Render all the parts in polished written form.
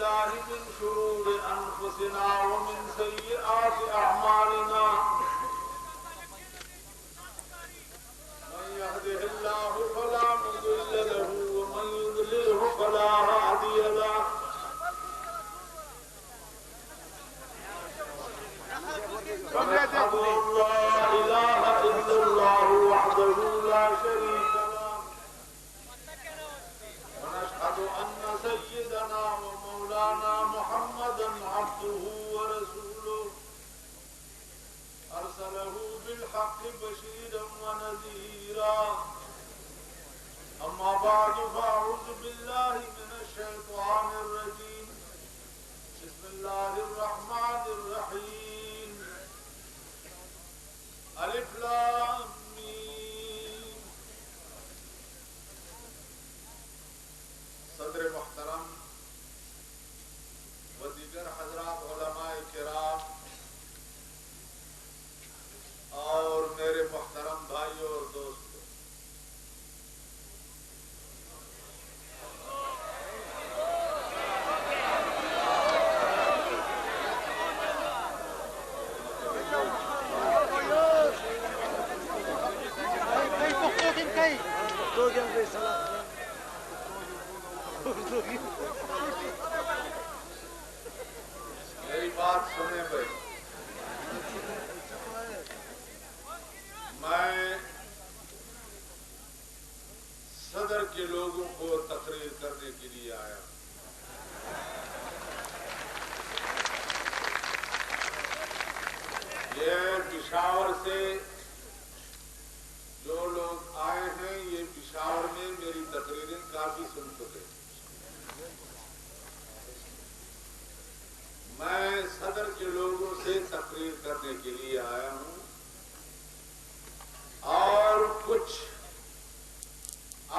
بالله من شرور أنفسنا ومن سيئات أعمالنا من يهده الله فلا مضل له ومن يضلله فلا هادي له ونشهد أن لا إله إلا الله وحده لا شريك له ونشهد أن سيدنا ومولانا محمدا عبده ورسوله أرسله بالحق بشيرا ونذيرا أما بعد فأعوذ بالله من الشيطان الرجيم بسم الله الرحمن الرحيم الف لام میم صدر محترم و دیگر حضرات علماء کرام اور میرے محترم بھائیوں اور دوستوں، میری بات سنیں بھائی، میں صدر کے لوگوں کو تقریر کرنے کے لیے آیا ہوں۔ یہ پشاور سے جو لوگ آئے ہیں، یہ پشاور میں میری تقریریں کافی سن چکے ہیں۔ میں صدر کے لوگوں سے تقریر کرنے کے لیے آیا ہوں اور کچھ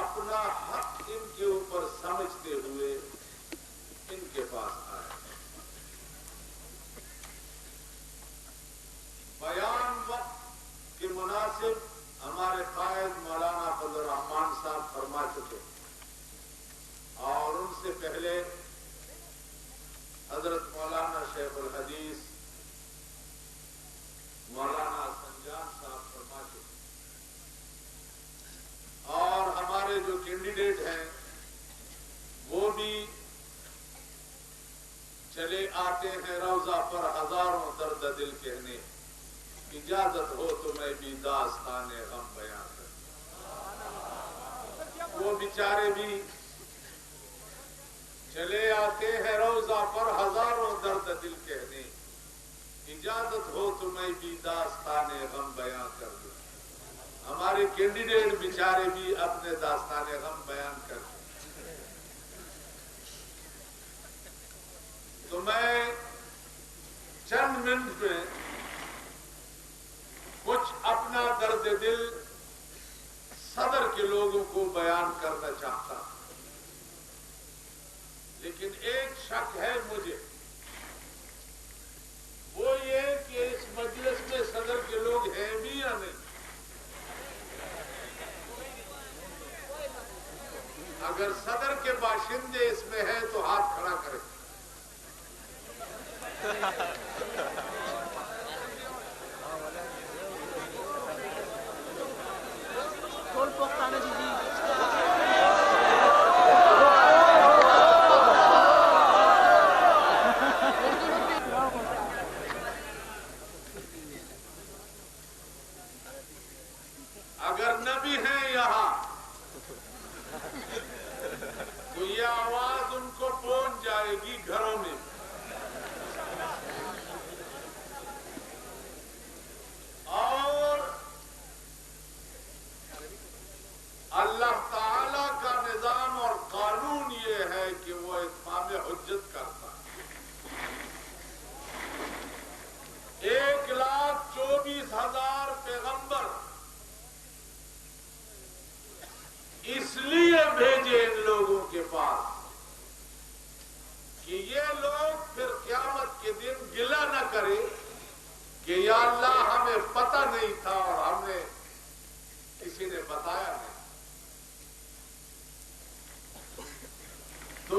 اپنا حق ان کے اوپر سمجھتے ہوئے ان کے پاس آیا۔ بیان وقت کے مناسب ہمارے قائد مولانا فضل الرحمان صاحب فرما چکے اور ان سے پہلے حضرت مولانا شیخ الحدیث مولانا سنجان صاحب فرما چکے اور ہمارے جو کینڈیڈیٹ ہیں وہ بھی چلے آتے ہیں روضہ پر ہزاروں درد دل کہنے، اجازت ہو تو میں بھی داستان غم بیان کروں۔ وہ بیچارے بھی چلے آتے ہیں روضہ پر ہزاروں درد دل کہنے، اجازت ہو تو میں بھی داستان غم بیان کر دوں۔ ہمارے کینڈیڈیٹ بیچارے بھی اپنے داستان غم بیان کر دیں۔ تو میں چند منٹ میں کچھ اپنا درد دل صدر کے لوگوں کو بیان کرنا چاہتا ہوں، لیکن ایک شک ہے مجھے، وہ یہ کہ اس مجلس میں صدر کے لوگ ہیں بھی یا نہیں۔ اگر صدر کے باشندے اس میں ہیں تو ہاتھ کھڑا کریں۔ اگر نہ بھی ہیں یہاں تو یہ آواز ان کو پہنچ جائے گی گھروں میں۔ اور اللہ تعالی کا نظام اور قانون یہ ہے کہ وہ اتمام حجت کرتا ہے۔ 1,24,000 پیغمبر اس لیے بھیجے ان لوگوں کے پاس کہ یہ لوگ پھر قیامت کے دن گلہ نہ کرے کہ یا اللہ ہمیں پتہ نہیں تھا اور ہمیں کسی نے بتایا نہیں۔ تو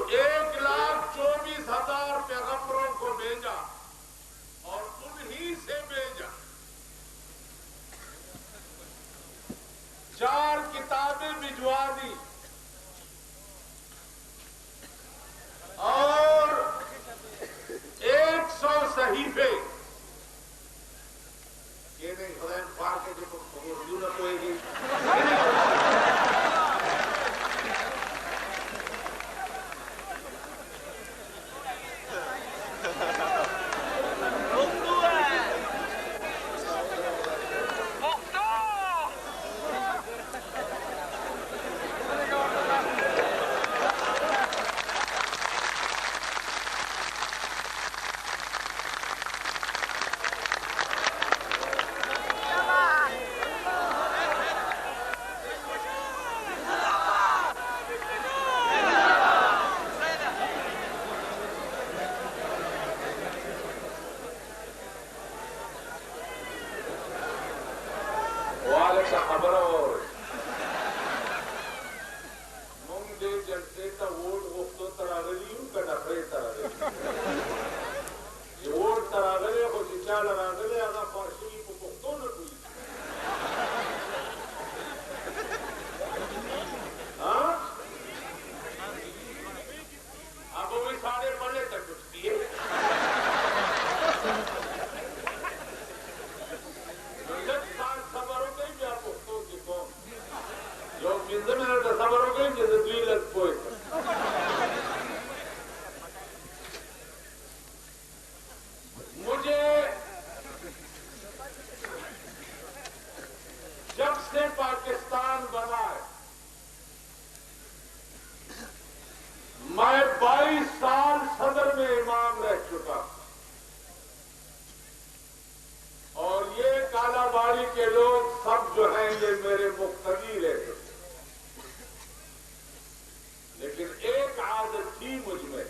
تھی مجھ میں،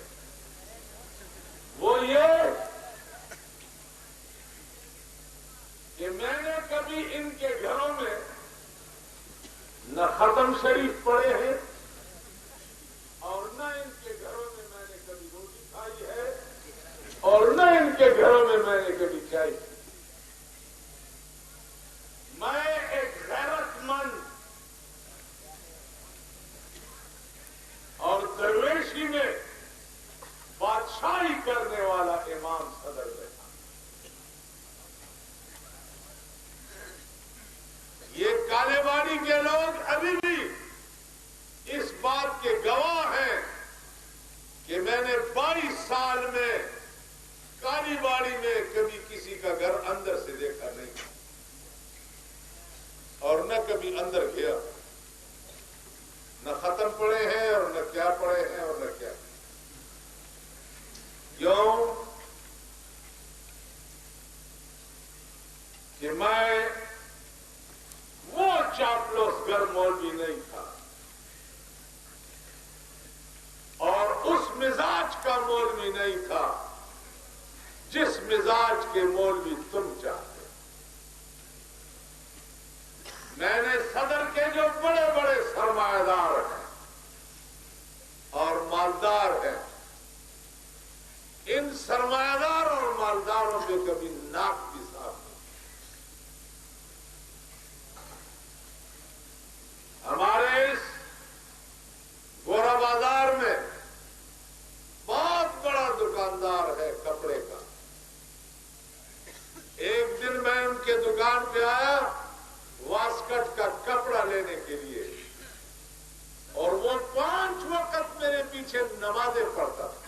وہ یہ کہ میں نے کبھی ان کے گھروں میں نہ ختم شریف پڑھے ہیں اور نہ ان کے گھروں میں نے کبھی روٹی کھائی ہے اور نہ ان کے گھروں میں نے کبھی چائے پی۔ میں ایک غیرت مند اور درویشی میں بادشاہی کرنے والا امام صدر بیٹھا۔ یہ کالے باڑی کے لوگ ابھی بھی اس بات کے گواہ ہیں کہ میں نے 22 سال میں کالی باڑی میں کبھی کسی کا گھر اندر سے دیکھا نہیں اور نہ کبھی اندر گیا، نہ ختم پڑے ہیں اور نہ کیا پڑے ہیں اور نہ کیا۔ کیوں کہ میں وہ چاپلوس گر مولوی نہیں تھا اور اس مزاج کا مولوی نہیں تھا جس مزاج کے مولوی تم چاہتے۔ میں نے صدر کے جو بڑے بڑے سرمایہ دار ہیں اور مالدار ہیں، ان سرمایہ دار اور مالداروں پہ کبھی ناک بھی صاف نہیں۔ ہمارے اس گورا بازار میں بہت بڑا دکاندار ہے کپڑے کا۔ ایک دن میں ان کے دکان پہ آیا واسکٹ کا کپڑا لینے کے لیے، اور وہ 5 وقت میرے پیچھے نمازیں پڑھتا تھا۔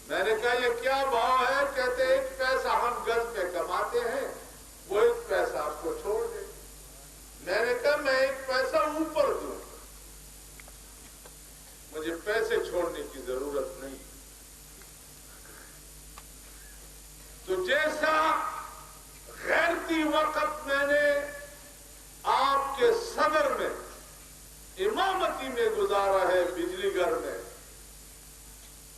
میں نے کہا یہ کیا بھاؤ ہے؟ کہتے 1 پیسہ ہم گز میں کماتے ہیں، وہ 1 پیسہ آپ کو چھوڑ دے۔ میں نے کہا میں 1 پیسہ اوپر دوں، مجھے پیسے چھوڑنے کی ضرورت نہیں۔ تو جیسا غیرتی وقت میں نے آپ کے صدر میں امامتی میں گزارا ہے بجلی گھر میں،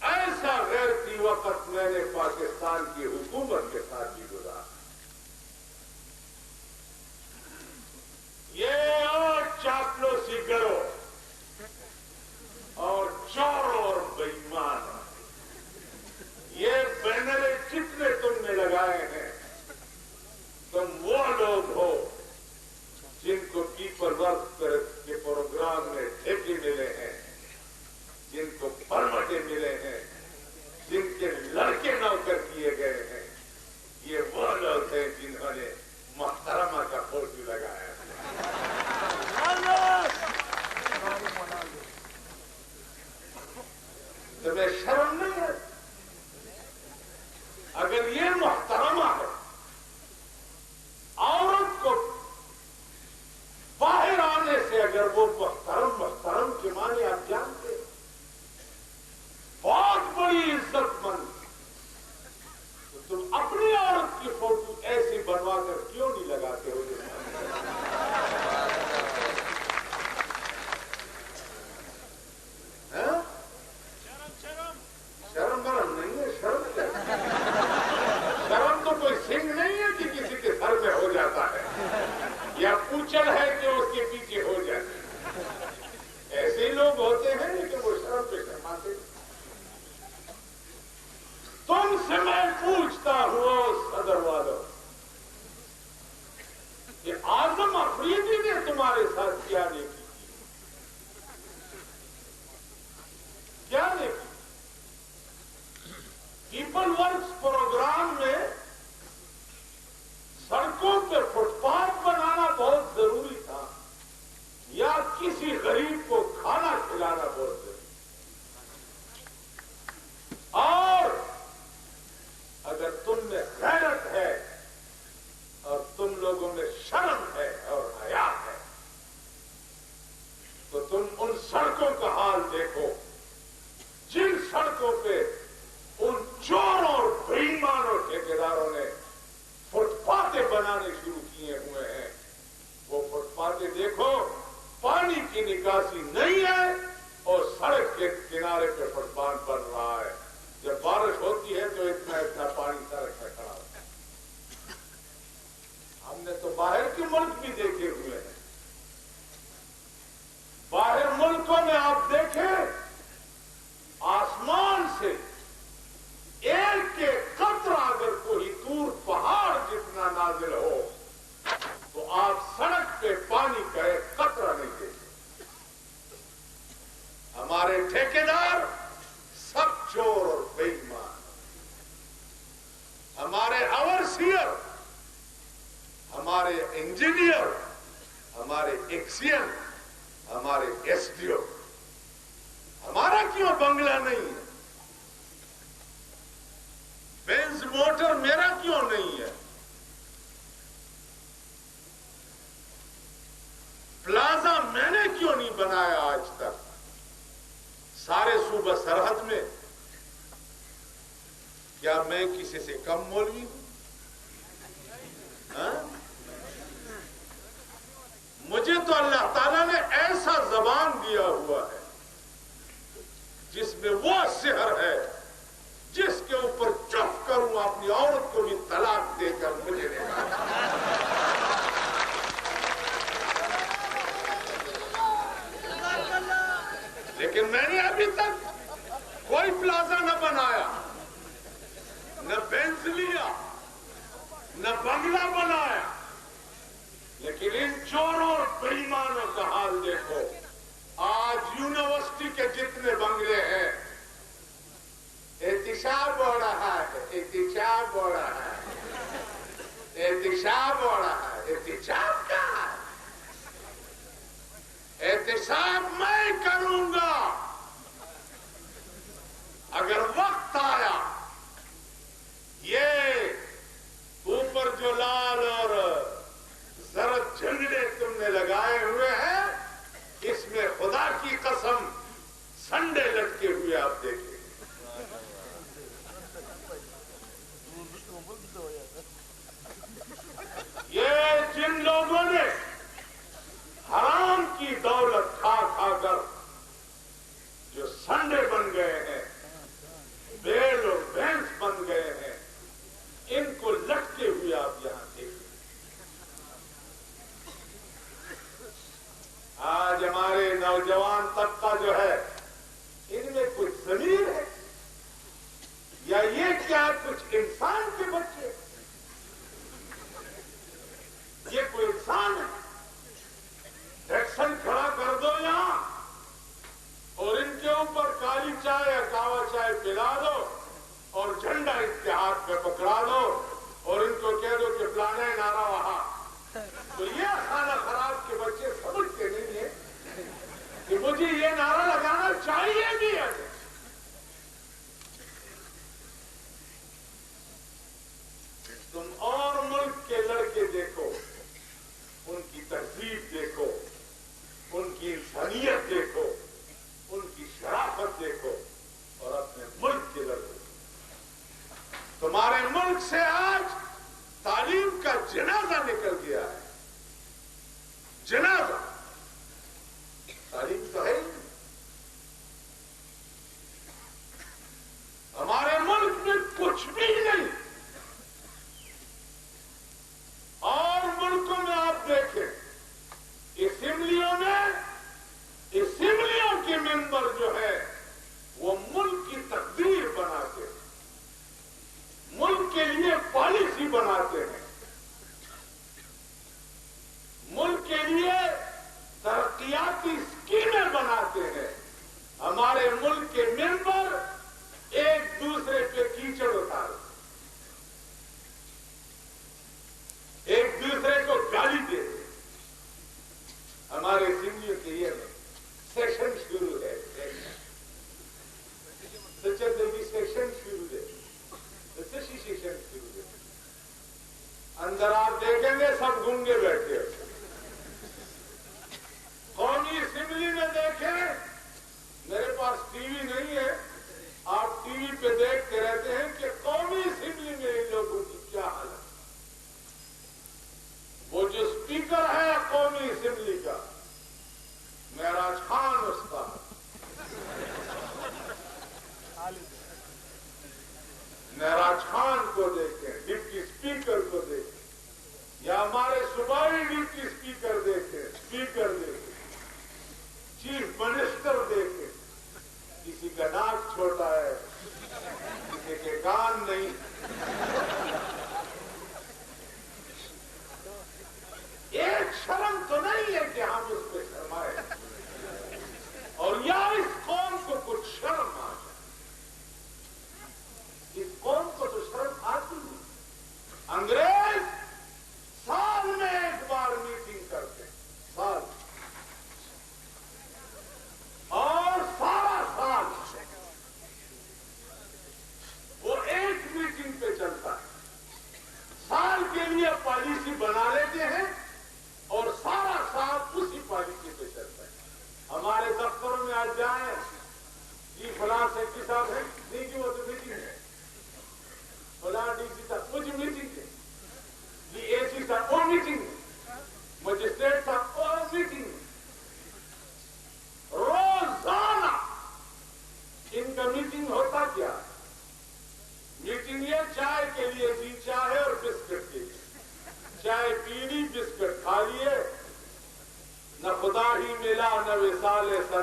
ایسا غیرتی وقت میں نے پاکستان کی حکومت کے ساتھ بھی گزارا۔ یہ اور چاپلوسی کرو اور چور اور بےایمان، یہ بینریں کتنے تم نے لگائے ہیں؟ تم وہ لوگ ہو جن کو پیپل ورک کے پروگرام میں ٹھیکے ملے ہیں، جن کو پرمٹیں ملے ہیں، جن کے لڑکے نوکر کیے گئے ہیں۔ یہ وہ لوگ ہیں جنہوں نے محترمہ کا فوٹو لگایا ہے۔ تمہیں شرم نہیں ہے؟ اگر یہ محترمہ ہے، عورت کو باہر آنے سے اگر وہ محترم کے معنی آپ جانتے، بہت بڑی عزت مند، تو تم اپنی عورت کی فوٹو ایسی بنوا کر کیوں نہیں لگاتے ہو؟ شرم برم نہیں ہے، شرم کیا؟ شرم تو کوئی سنگ نہیں ہے کہ کسی کے سر میں ہو جاتا ہے، یا پوچھل ہے کہ اس کے پیچھے ہو جاتی ہے۔ ایسے ہی لوگ ہوتے ہیں لیکن وہ شرم پہ شرماتے۔ تم سے میں پوچھتا ہوں صدر والوں کہ اعظم افریدی نے تمہارے ساتھ کیا نہیں کی؟ کیا نہیں کی؟ پیپل ورکس پروگرام میں سڑکوں پہ فٹ پاتھ بنانا بہت ضروری تھا یا کسی غریب کو کھانا کھلانا بہت ضروری؟ اور اگر تم میں غیرت ہے اور تم لوگوں میں شرم ہے اور حیا ہے تو تم ان سڑکوں کا حال دیکھو جن سڑکوں پہ ان چوروں اور بےایمانوں ٹھیکیداروں نے فٹ پاتھیں بنانے شروع کیے ہوئے ہیں۔ وہ فٹ پاتھیں دیکھو، پانی کی نکاسی نہیں ہے اور پٹبان بن رہا ہے. جب بارش ہوتی ہے تو اتنا اتنا پانی سڑک پہ کھڑا ہوتا ہے. ہم نے تو باہر کے ملک بھی دیکھے ہوئے ہیں. باہر ملکوں میں آپ دیکھیں آسمان سے ایک ایک قطرہ اگر کوئی دور پہاڑ جتنا نازل ہو تو آپ سڑک پہ پانی کا ایک قطرہ نہیں دیکھیں. ہمارے ٹھیکیدار سب چور اور بے ایمان. ہمارے اوورسیئر، ہمارے انجینئر، ہمارے ایکسین، ہمارے ایس ڈی او. ہمارا کیوں بنگلہ نہیں ہے؟ بینز موٹر میرا کیوں نہیں ہے؟ پلازا میں نے کیوں نہیں بنایا آج تک؟ سارے صوبہ سرحد میں کیا میں کسی سے کم مولوی ہوں؟ مجھے تو اللہ تعالیٰ نے ایسا زبان دیا ہوا ہے جس میں وہ سحر ہے جس کے اوپر چپ کروں اپنی عورت کو بھی طلاق دے کر مجھے دے گا. لیکن میں نے ابھی تک کوئی پلازا نہ بنایا، نہ بینز لیا، نہ بنگلہ بنایا. لیکن ان چوروں اور بے ایمانوں کا حال دیکھو. آج یونیورسٹی کے جتنے بنگلے ہیں احتساب ہو رہا ہے، احتساب ہو رہا ہے، احتساب ہو رہا ہے. احتساب کہاں ہے؟ احتساب میں کروں گا اگر وقت آیا. یہ اوپر جو لال اور زرد جھنڈے تم نے لگائے ہوئے ہیں اس میں خدا کی قسم سنڈے لٹکے ہوئے آپ دیکھیں. یہ جن لوگوں نے حرام کی دولت کھا کھا کر جو سنڈے بن گئے ہیں، بیل اور بھینس بن گئے ہیں، ان کو لٹکے ہوئے آپ یہاں دیکھیں. آج ہمارے نوجوان طبقہ جو ہے ان میں کچھ ضمیر ہے یا یہ کیا کچھ انسان کے بچے؟ یہ کوئی انسان ہے؟ ایکشن کھڑا کر دو یہاں اور ان کے اوپر کالی چائے یا کاوا چائے پلا دو اور جھنڈا اس کے ہاتھ میں پکڑا دو اور ان کو کہہ دو کہ فلانا نعرہ وہاں. تو یہ خانہ خراب کے بچے سمجھتے نہیں ہیں کہ مجھے یہ نعرہ لگانا چاہیے بھی ہے. تم اور ملک کے لڑکے دیکھو، ان کی تہذیب دیکھو، ان کی انسانیت دیکھو، ان کی شرافت دیکھو، اور اپنے ملک کے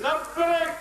90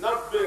90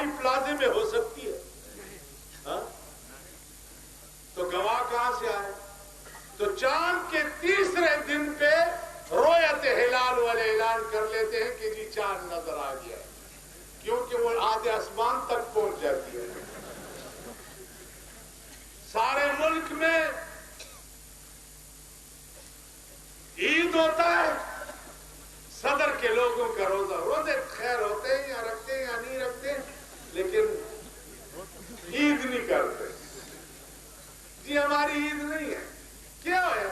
ہوائی پلازے میں ہو سکتی ہے؟ ہاں؟ تو گواہ کہاں سے آئے؟ تو چاند کے تیسرے دن پہ رویت ہلال والے اعلان کر لیتے ہیں کہ جی چاند نظر آ گیا ہے، کیونکہ وہ آدھے آسمان تک پہنچ جاتی ہے۔ سارے ملک میں عید ہوتا ہے، صدر کے لوگوں کا روزے خیر ہوتے ہیں یا رکھتے ہیں یا نہیں رکھتے، لیکن عید نہیں کرتے۔ جی ہماری عید نہیں ہے، کیا ہے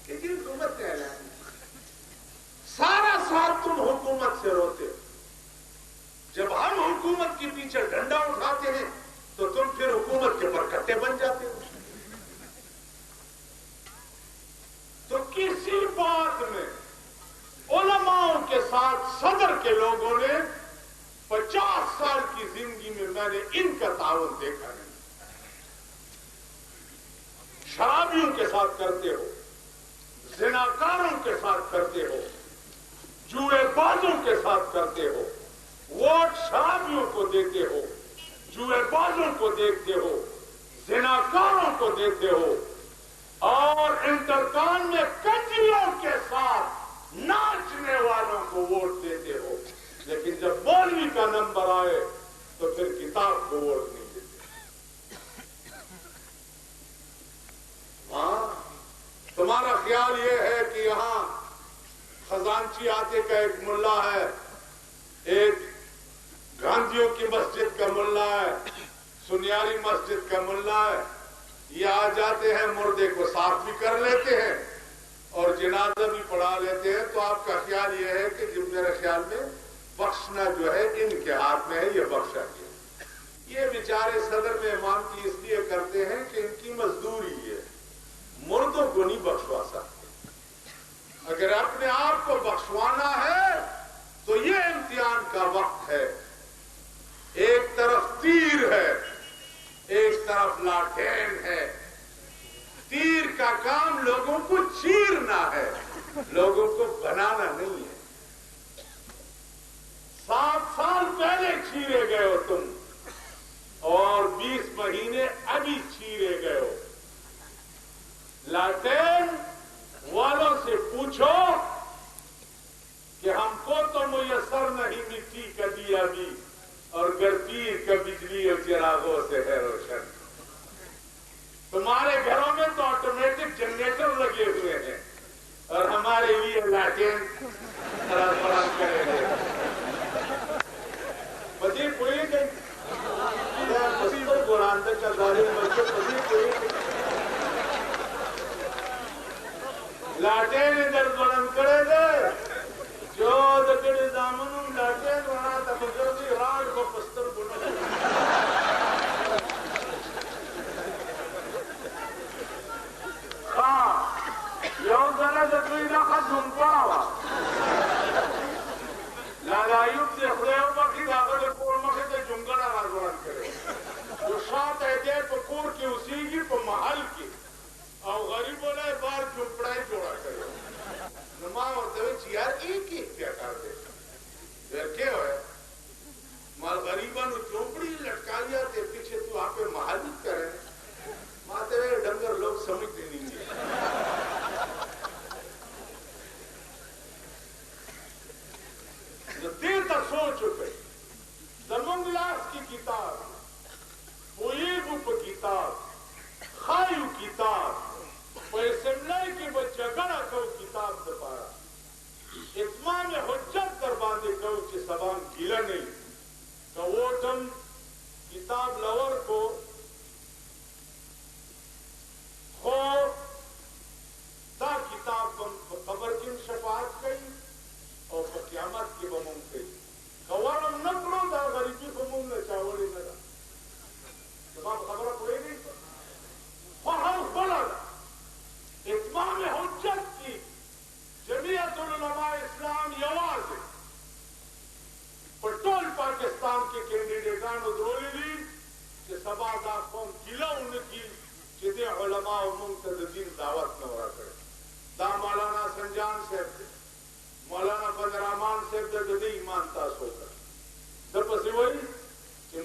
کہ جی حکومت نے اعلان کیا۔ سارا سال تم حکومت سے روتے ہو، جب ہم حکومت کے پیچھے ڈنڈا اٹھاتے ہیں تو تم پھر حکومت کے پرکٹے بن جاتے ہو۔ تو کسی بات میں علماء کے ساتھ صدر کے لوگوں نے 50 سال کی زندگی میں میں نے ان کا تعاون دیکھا نہیں۔ شرابیوں کے ساتھ کرتے ہو، زناکاروں کے ساتھ کرتے ہو، جوئے بازوں کے ساتھ کرتے ہو، ووٹ شرابیوں کو دیتے ہو، جوئے بازوں کو دیکھتے ہو، زناکاروں کو دیتے ہو، اور انترکان میں کنجریوں کے ساتھ ناچنے والوں کو ووٹ دیتے ہو، لیکن جب مولوی کا نمبر آئے تو پھر کتاب کو ووٹ نہیں دیتے۔ ہاں، تمہارا خیال یہ ہے کہ یہاں خزانچی آتے کا ایک ملا ہے، ایک گاندھیوں کی مسجد کا ملا ہے، سنیاری مسجد کا ملا ہے، یہ آ جاتے ہیں، مردے کو صاف بھی کر لیتے ہیں اور جنازہ بھی پڑھا لیتے ہیں، تو آپ کا خیال یہ ہے کہ جب میرے خیال میں بخشنا جو ہے ان کے ہاتھ میں ہے، یہ بخشا گیا۔ یہ بیچارے صدر میں امام کی اس لیے کرتے ہیں کہ ان کی مزدوری ہے، مردوں کو نہیں بخشوا سکتے۔ اگر اپنے آپ کو بخشوانا ہے تو یہ امتحان کا وقت ہے۔ ایک طرف تیر ہے، ایک طرف لاٹین ہے۔ تیر کا کام لوگوں کو چیرنا ہے، لوگوں کو بنانا نہیں ہے۔ 7 سال پہلے چیرے گئے ہو تم، اور 20 مہینے ابھی چیرے گئے ہو۔ لاٹین والوں سے پوچھو کہ ہم کو تو میسر نہیں مٹی کا دیا بھی، اور گردیر کا بجلی اور چراغوں سے ہے روشن۔ تمہارے گھروں میں تو آٹومیٹک جنریٹر لگے ہوئے ہیں، اور ہمارے لیے لاٹین فراہم کریں گے۔ پتی کوئی نہیں گوراندر کا داری بچے پتی کوئی لاٹین ادھر بلند کرے گئے جو دکڑی دامن لاٹین بنا تک راڈ کو پستر بنا۔ ہاں یوں ذرا دکڑی کا جھمپا ہوا لالایوب سے خریو باقی داغل کور مکے تے جنگڑا راجوان کرے جو شاعت ہے پا کور کی اسی کی پا محل کی او غریب بولے بار جھمپڑائی جوڑا کرے نما ہوتے ہوئے چیار ایک ہی کیا کر دے پھر کیا ہوئے مال غریبان جھمپڑی لٹکا لیا تے پیچھے تو آپ پہ محل ہی کرے ماتے ہوئے ڈنگر لوگ سمجھتے نہیں گے۔ دیر تک سو چکے زمنگلاس کی کتاب پویبو پا کتاب خائیو کتاب پیسملائی کی بچگڑا کو کتاب دپارا اتمام حجت در باندے کو چی سبان گیلا نہیں کہ ووٹم کتاب لور کو خوف تا کتاب قبر کی شفاعت کئی اور قیامت کی بمون کئی خوارم نکلو دا غریبی بمون نے چاولی ندا تمام خبرہ کوئی نہیں خواہر بڑا اتمام حجت کی جمعیت العلماء اسلام یواز ہے پٹول پاکستان کے کینڈیڈیٹان ادرولی لی کہ سبا دا قوم گلا ان کی جدے علماء منتدین دعوت میں ہوا کرے دا مولانا سنجان صاحب دے مولانا فضل رحمان صاحب دے دے ایمان تاس ہو کر دپسی وہی کہ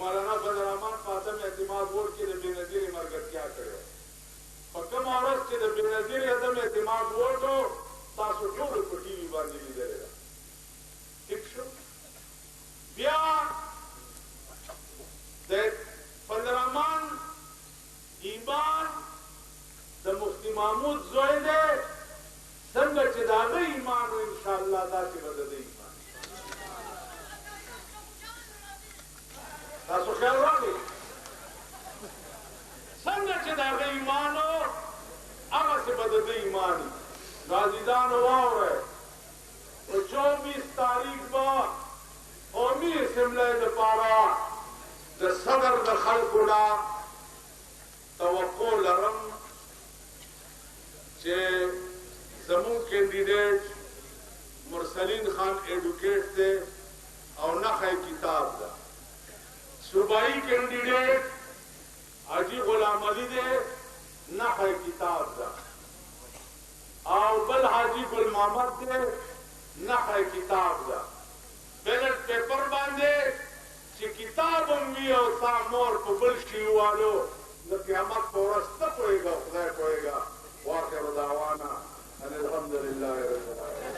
تاسو خیال راغی څنګه چې د هغه ایمان و هغسې به د ده ایمان وي. نو عزیزانو واورئ په 24 تاریخ به قومي اسمبلی دپاره د صدر د خلکو نه توقع لرم چې زمون کینډیډیټ مرسلین خان ایډوکیټ دی او نښه کتاب ده. صوبائی کینډیډیټ حاجی غلام علي دی نښه کتاب ده. او بل حاجی ګل محمد دی نښه کتاب ده. بیلټ پیپر باندې چې کتاب هم وي او ستا مور په بل شي والو د قیامت په ورځ ته پوهېږه خدای پوهېږه. واخر دعوانا ان الحمد لله رب العالمين.